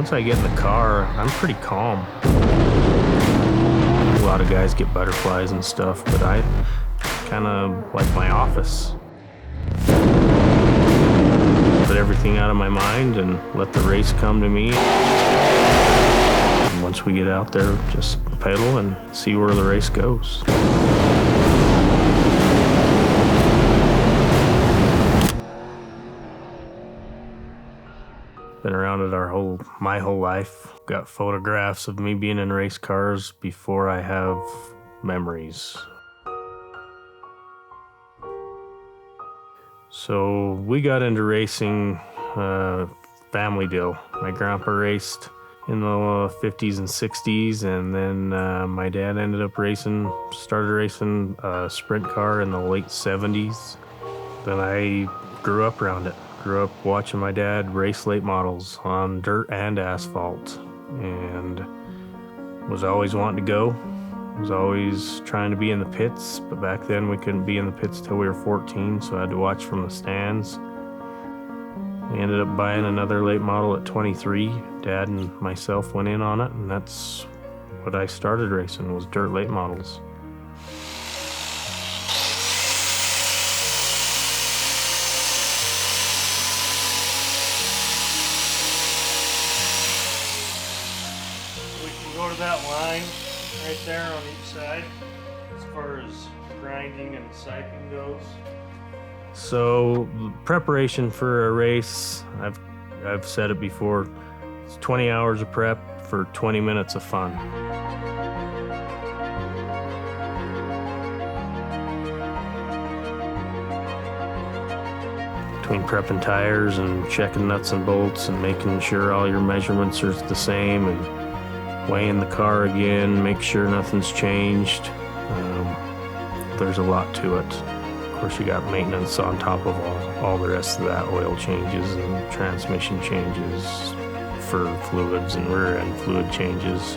once I get in the car, I'm pretty calm. A lot of guys get butterflies and stuff, but I kind of like my office. Put everything out of my mind and let the race come to me. And once we get out there, just pedal and see where the race goes. Been around it my whole life. Got photographs of me being in race cars before I have memories. So we got into racing, family deal. My grandpa raced in the 50s and 60s, and then my dad ended up started racing a sprint car in the late 70s. Then I grew up around it. Grew up watching my dad race late models on dirt and asphalt, and was always wanting to go. Was always trying to be in the pits, but back then we couldn't be in the pits till we were 14, so I had to watch from the stands. We ended up buying another late model at 23. Dad and myself went in on it, and that's what I started racing, was dirt late models. Go to that line right there on each side as far as grinding and siping goes. So preparation for a race, I've said it before, it's 20 hours of prep for 20 minutes of fun. Between prepping tires and checking nuts and bolts and making sure all your measurements are the same and weighing the car again, make sure nothing's changed. There's a lot to it. Of course, you got maintenance on top of all the rest of that, oil changes and transmission changes for fluids and rear end fluid changes.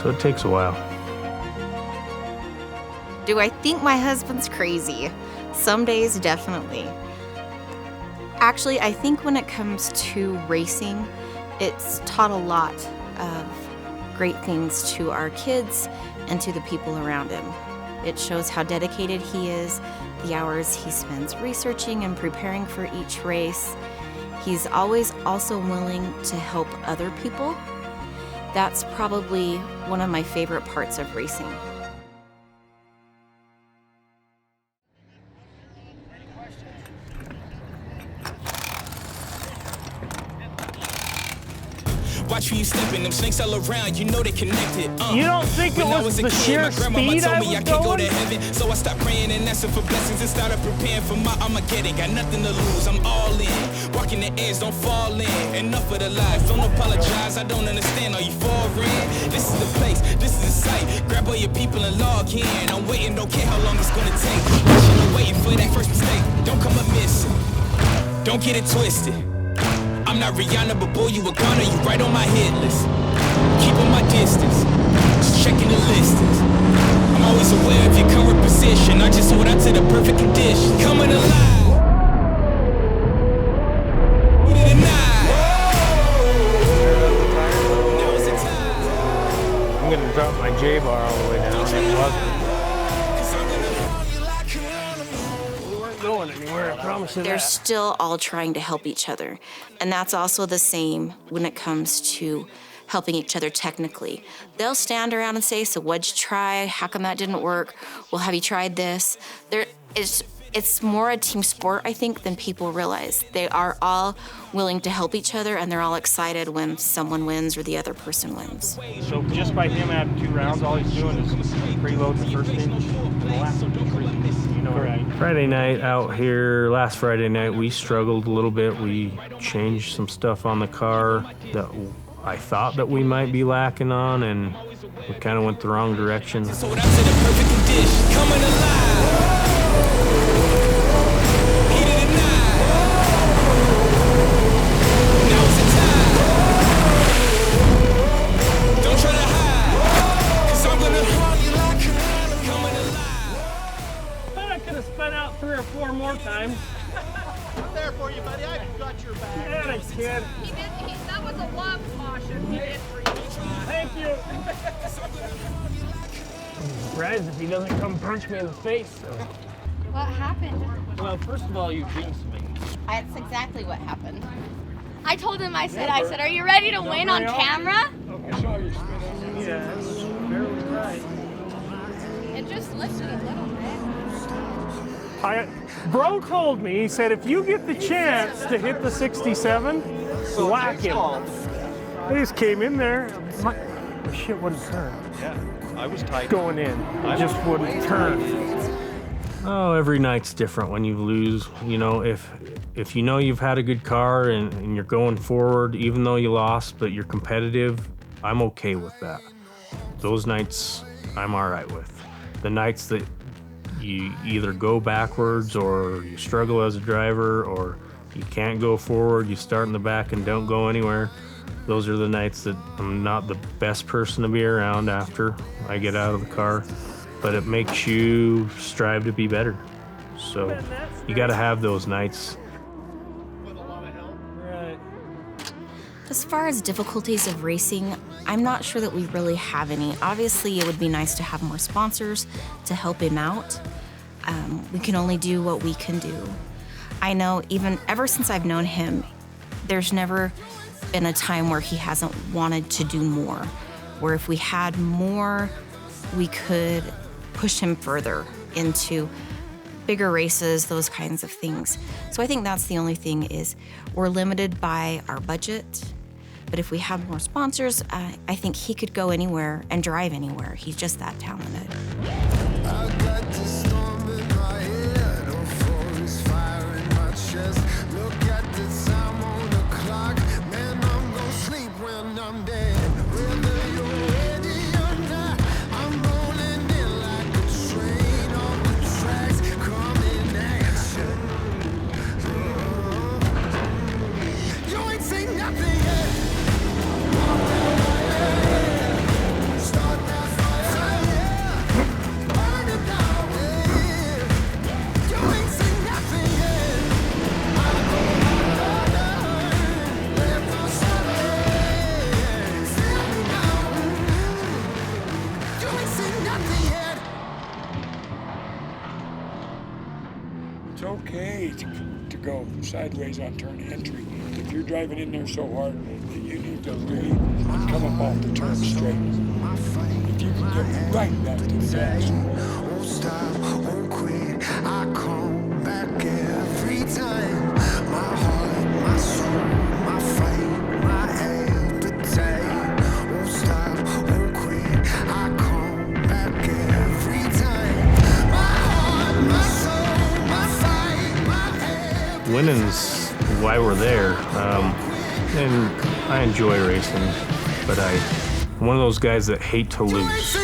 So it takes a while. Do I think my husband's crazy? Some days, definitely. Actually, I think when it comes to racing, it's taught a lot of great things to our kids and to the people around him. It shows how dedicated he is, the hours he spends researching and preparing for each race. He's always also willing to help other people. That's probably one of my favorite parts of racing. Watch when you stepping, them snakes all around, you know they connected. You don't think it was the sheer speed I was going? So I stopped praying and asking for blessings and started preparing for my Armageddon. Got nothing to lose, I'm all in. Walking the edge, don't fall in. Enough of the lies, don't apologize, I don't understand, are you foreign? This is the place, this is the site. Grab all your people and log in. I'm waiting, don't care how long it's gonna take. Watching and waiting for that first mistake. Don't come up missing, don't get it twisted. I'm not Rihanna, but boy, you a goner, you right on my hit list. Keep on my distance, just checking the listings. I'm always aware of your current position, I just hold out to the perfect condition. Coming alive. I'm gonna drop my J-bar all the way down. It wasn't. Going anywhere, I promise you that. They're still all trying to help each other. And that's also the same when it comes to helping each other technically. They'll stand around and say, so what'd you try? How come that didn't work? Well, have you tried this? It's more a team sport, I think, than people realize. They are all willing to help each other, and they're all excited when someone wins or the other person wins. So just by him having 2 rounds, all he's doing is preloading the first inch and the last inch. You know, right? Friday night out here, last Friday night, we struggled a little bit. We changed some stuff on the car that I thought that we might be lacking on, and we kind of went the wrong direction. I could have spun out 3 or 4 more times. I'm there for you, buddy. I've got your back. Yeah, kid. That was a love caution he did for you. Thank you. I'm surprised if he doesn't come punch me in the face. What happened? Well, first of all, you jinxed me. That's exactly what happened. I told him, I said, are you ready to win on camera? I saw you spin. Yeah, that's barely right. It just lifted a little bit. Bro told me, he said, if you get the chance to hit the 67, whack him. I just came in there. My shit wouldn't turn. Yeah, I was tight. Going in, it just wouldn't turn. Oh, every night's different when you lose. You know, if you know you've had a good car and you're going forward, even though you lost, but you're competitive, I'm okay with that. Those nights, I'm all right with. The nights that you either go backwards or you struggle as a driver or you can't go forward, you start in the back and don't go anywhere, those are the nights that I'm not the best person to be around after I get out of the car. But it makes you strive to be better. So you got to have those nights. Right. As far as difficulties of racing, I'm not sure that we really have any. Obviously, it would be nice to have more sponsors to help him out. We can only do what we can do. I know even ever since I've known him, there's never been a time where he hasn't wanted to do more. Where if we had more, we could push him further into bigger races, those kinds of things. So I think that's the only thing is we're limited by our budget. But if we have more sponsors, I think he could go anywhere and drive anywhere. He's just that talented. It's okay to go sideways on turn entry. If you're driving in there so hard that you need to breathe and come up off the turn straight. If you can get right back to the gas. Won't stop, won't quit. I come back every time. My heart, my soul, my fight, my appetite. Won't stop, won't quit. I come back every time. My heart, my soul, my fight, my appetite. Winning's why we're there. And I enjoy racing, but I'm one of those guys that hate to lose.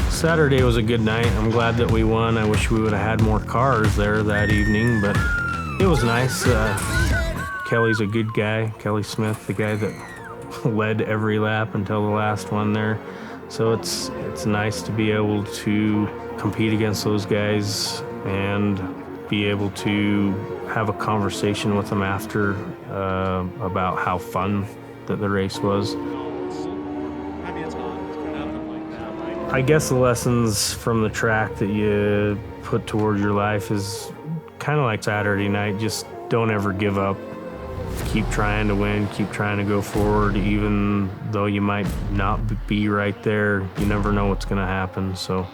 Saturday was a good night. I'm glad that we won. I wish we would have had more cars there that evening, but it was nice. Kelly's a good guy. Kelly Smith, the guy that led every lap until the last one there. So it's nice to be able to compete against those guys and be able to have a conversation with them after about how fun that the race was. I guess the lessons from the track that you put towards your life is kind of like Saturday night. Just don't ever give up. Keep trying to win, keep trying to go forward, even though you might not be right there. You never know what's going to happen. So